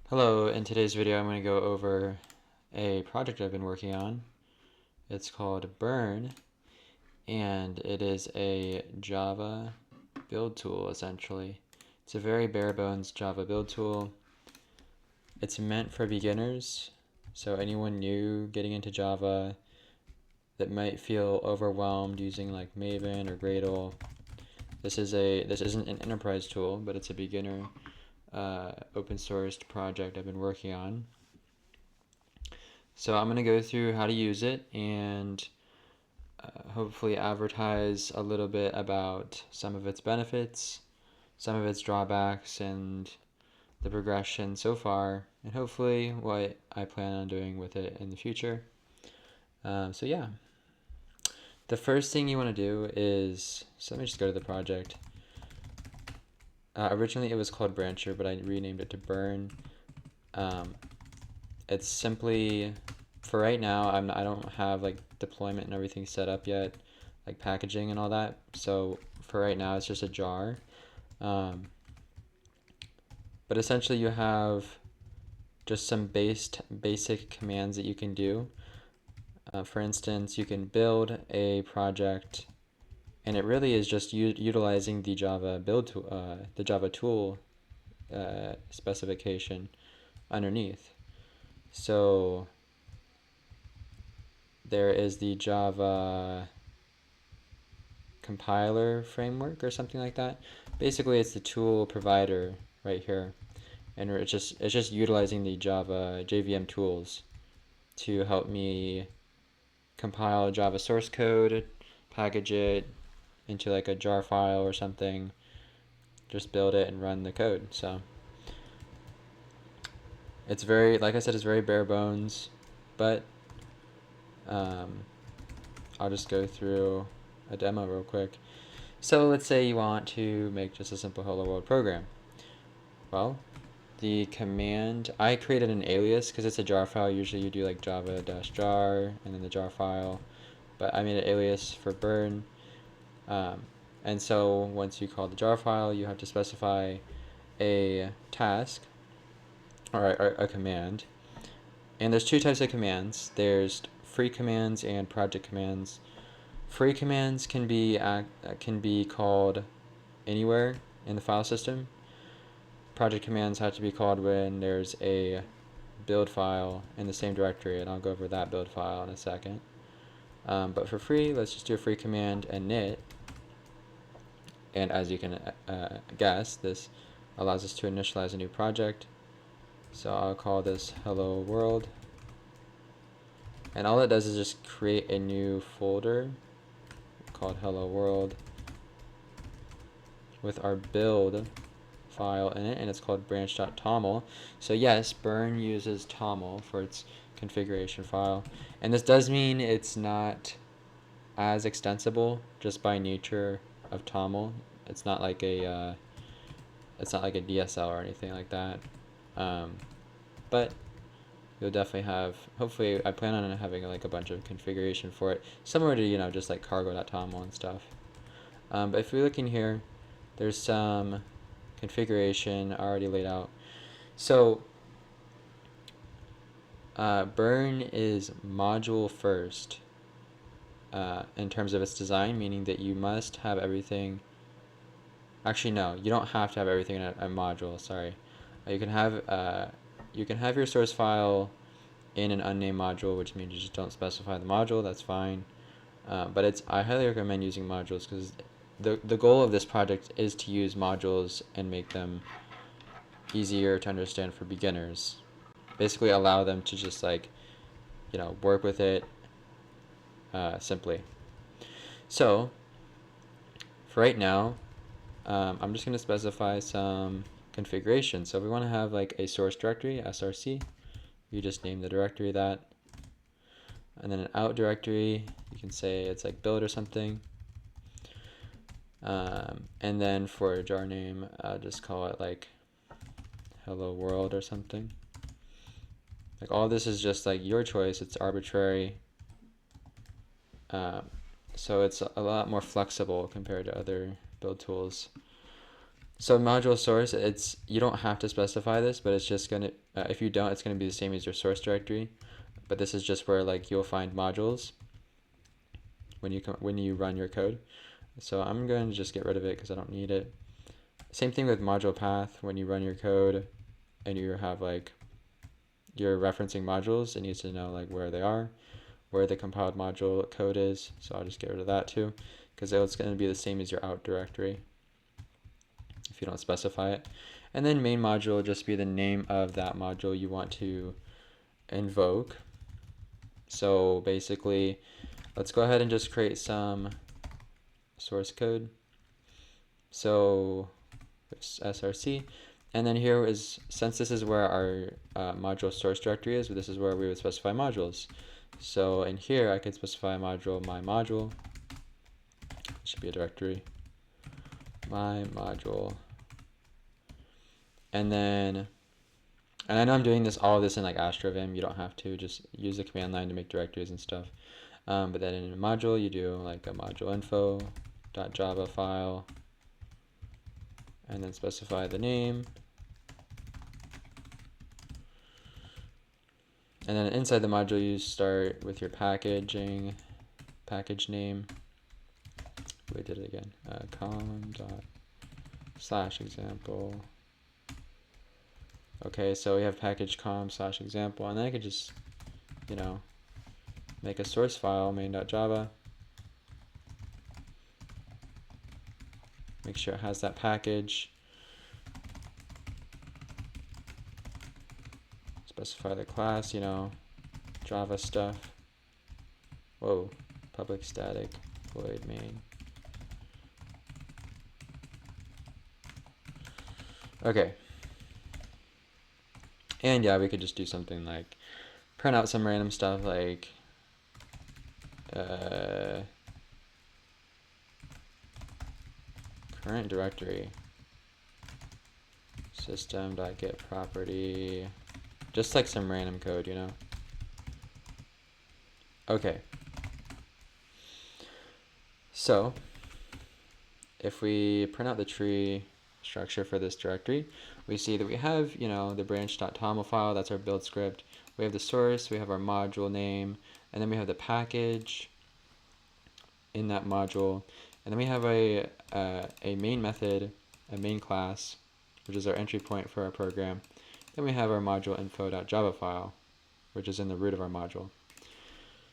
Hello, in today's video I'm going to go over a project I've been working on. It's called Burn, and it is a Java build tool essentially. It's a very bare bones Java build tool. It's meant for beginners, so anyone new getting into Java that might feel overwhelmed using like Maven or Gradle. This isn't an enterprise tool, but it's a beginner open sourced project I've been working on. So I'm going to go through how to use it and hopefully advertise a little bit about some of its benefits, some of its drawbacks, and the progression so far, and hopefully what I plan on doing with it in the future. So yeah, the first thing you want to do is, so let me just go to the project. Originally it was called Brancher, but I renamed it to Burn. It's simply, for right now, I don't have like deployment and everything set up yet, like packaging and all that. So for right now, it's just a jar. But essentially, you have just some basic commands that you can do. For instance, you can build a project, and it really is just utilizing the Java build tool, the Java tool specification underneath. So there is the Java compiler framework or something like that. Basically, it's the tool provider right here, and it's just utilizing the Java JVM tools to help me compile Java source code, package it into like a jar file or something, just build it and run the code. So it's very, like I said, it's very bare bones, but I'll just go through a demo real quick. So let's say you want to make just a simple hello world program. Well, the command, I created an alias because it's a jar file. Usually you do like java-jar and then the jar file, but I made an alias for burn. And so once you call the jar file, you have to specify a task or a command. And there's two types of commands. There's free commands and project commands. Free commands can be called anywhere in the file system. Project commands have to be called when there's a build file in the same directory, and I'll go over that build file in a second. But for free, let's just do a free command init, and as you can guess, this allows us to initialize a new project. So I'll call this hello world, and all it does is just create a new folder called hello world with our build file in it, and it's called branch.toml. So yes, Burn uses toml for its configuration file, and this does mean it's not as extensible just by nature of toml. It's not like a DSL or anything like that, but you'll definitely have, hopefully I plan on having like a bunch of configuration for it, similar to just like cargo.toml and stuff. But if we look in here, there's some configuration already laid out. So Burn is module first in terms of its design, meaning that you must have everything. Actually, no, you don't have to have everything in a module. Sorry, you can have your source file in an unnamed module, which means you just don't specify the module. That's fine. But I highly recommend using modules because the goal of this project is to use modules and make them easier to understand for beginners. Basically allow them to just work with it simply. So for right now, I'm just going to specify some configuration. So if we want to have like a source directory, src, you just name the directory that. And then an out directory, you can say it's like build or something. And then for a jar name, I'll just call it like hello world or something. Like all this is just like your choice, it's arbitrary. So it's a lot more flexible compared to other build tools. So module source, you don't have to specify this, but it's just gonna, if you don't, it's gonna be the same as your source directory. But this is just where like you'll find modules when you run your code. So I'm going to just get rid of it because I don't need it. Same thing with module path. When you run your code and you have like you're referencing modules, it needs to know like where they are, where the compiled module code is. So I'll just get rid of that too, because it's going to be the same as your out directory if you don't specify it. And then main module will just be the name of that module you want to invoke. So basically, let's go ahead and just create some source code. So src, and then here is, since this is where our module source directory is, this is where we would specify modules. So in here I could specify module my module, it should be a directory, my module, and I know I'm doing all of this in like AstroVim. You don't have to, just use the command line to make directories and stuff. But then in a module you do like a module info.java file, and then specify the name. And then inside the module you start with your package name. We did it again. com/example. Okay, so we have package com/example, and then I could just, make a source file, main.java. Make sure it has that package. Specify the class, Java stuff. Whoa, public static void main. Okay. And yeah, we could just do something like print out some random stuff like current directory system.get property, just like some random code, Okay. So if we print out the tree structure for this directory, we see that we have, the branch.toml file, that's our build script. We have the source, we have our module name, and then we have the package in that module. And then we have a main method, a main class, which is our entry point for our program. Then we have our module info.java file, which is in the root of our module.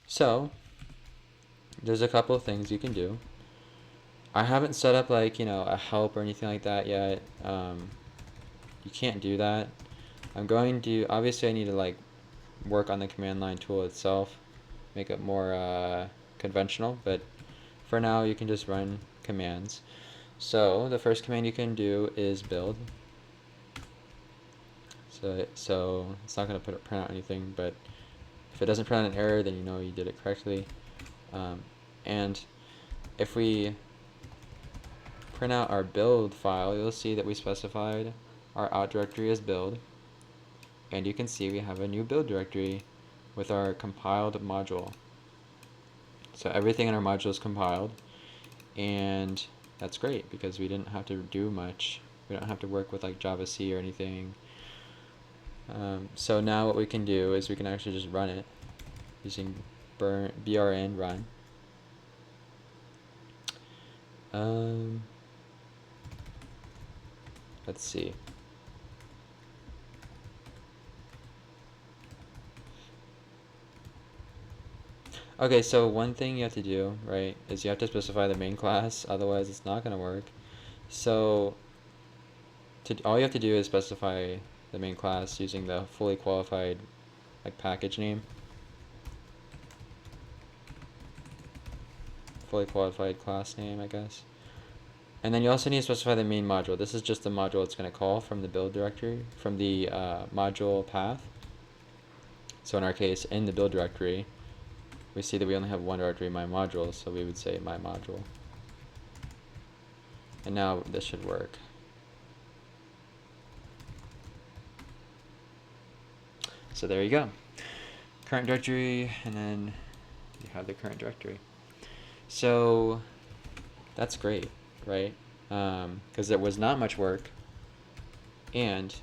So there's a couple of things you can do. I haven't set up like, a help or anything like that yet. You can't do that. Obviously I need to like work on the command line tool itself, make it more conventional, but for now you can just run commands. So the first command you can do is build. So it's not going to print out anything, but if it doesn't print out an error, then you know you did it correctly. And if we print out our build file, you'll see that we specified our out directory as build, and you can see we have a new build directory with our compiled module. So everything in our module is compiled, and that's great because we didn't have to do much. We don't have to work with like Javac or anything. So now what we can do is we can actually just run it using brn run. Let's see. Okay, so one thing you have to do, right, is you have to specify the main class, otherwise it's not going to work. So all you have to do is specify the main class using the fully qualified like package name. Fully qualified class name, I guess. And then you also need to specify the main module. This is just the module it's going to call from the build directory, from the module path. So in our case, in the build directory, we see that we only have one directory, my module, so we would say my module. And now this should work. So there you go. Current directory, and then you have the current directory. So that's great, right? because it was not much work. And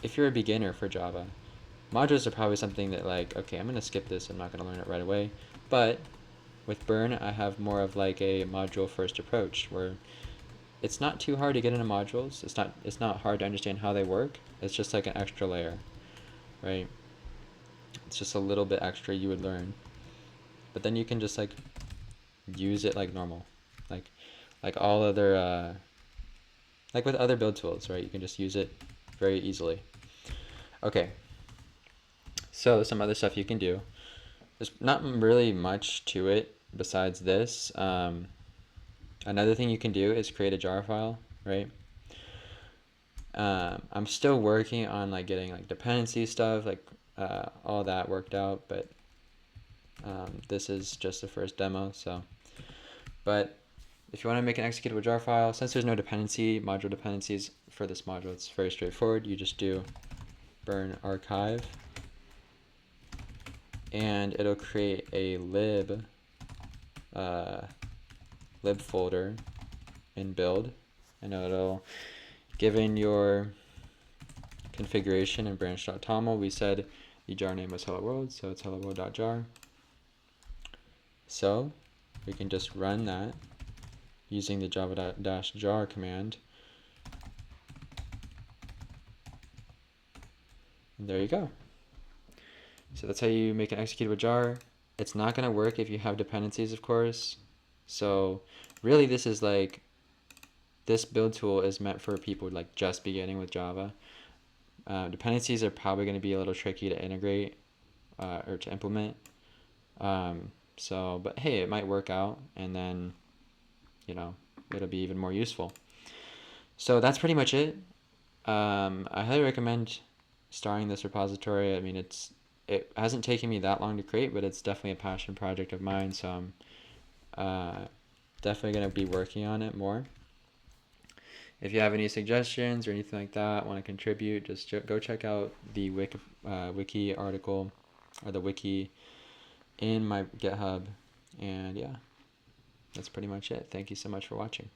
if you're a beginner for Java, modules are probably something that like, okay, I'm going to skip this. I'm not going to learn it right away. But with Burn, I have more of like a module first approach where it's not too hard to get into modules. It's not hard to understand how they work. It's just like an extra layer, right? It's just a little bit extra you would learn. But then you can just like use it like normal. Like all other like with other build tools, right? You can just use it very easily. Okay. So some other stuff you can do. There's not really much to it besides this. Another thing you can do is create a jar file, right? I'm still working on like getting like dependency stuff, like all that worked out, but this is just the first demo. So, but if you want to make an executable jar file, since there's no module dependencies for this module, it's very straightforward. You just do burn archive, and it'll create a lib folder in build, and it'll, given your configuration in branch.toml, we said the jar name was hello world, so it's hello world.jar. So we can just run that using the java-jar command. And there you go. So that's how you make an executable jar. It's not going to work if you have dependencies, of course. So really this is like, this build tool is meant for people like just beginning with Java. Dependencies are probably going to be a little tricky to integrate or to implement. But hey, it might work out, and then, you know, it'll be even more useful. So that's pretty much it. I highly recommend starting this repository. I mean, it hasn't taken me that long to create, but it's definitely a passion project of mine, so I'm definitely going to be working on it more. If you have any suggestions or anything like that, want to contribute, just go check out the wiki article, or the wiki in my GitHub. And yeah, that's pretty much it. Thank you so much for watching.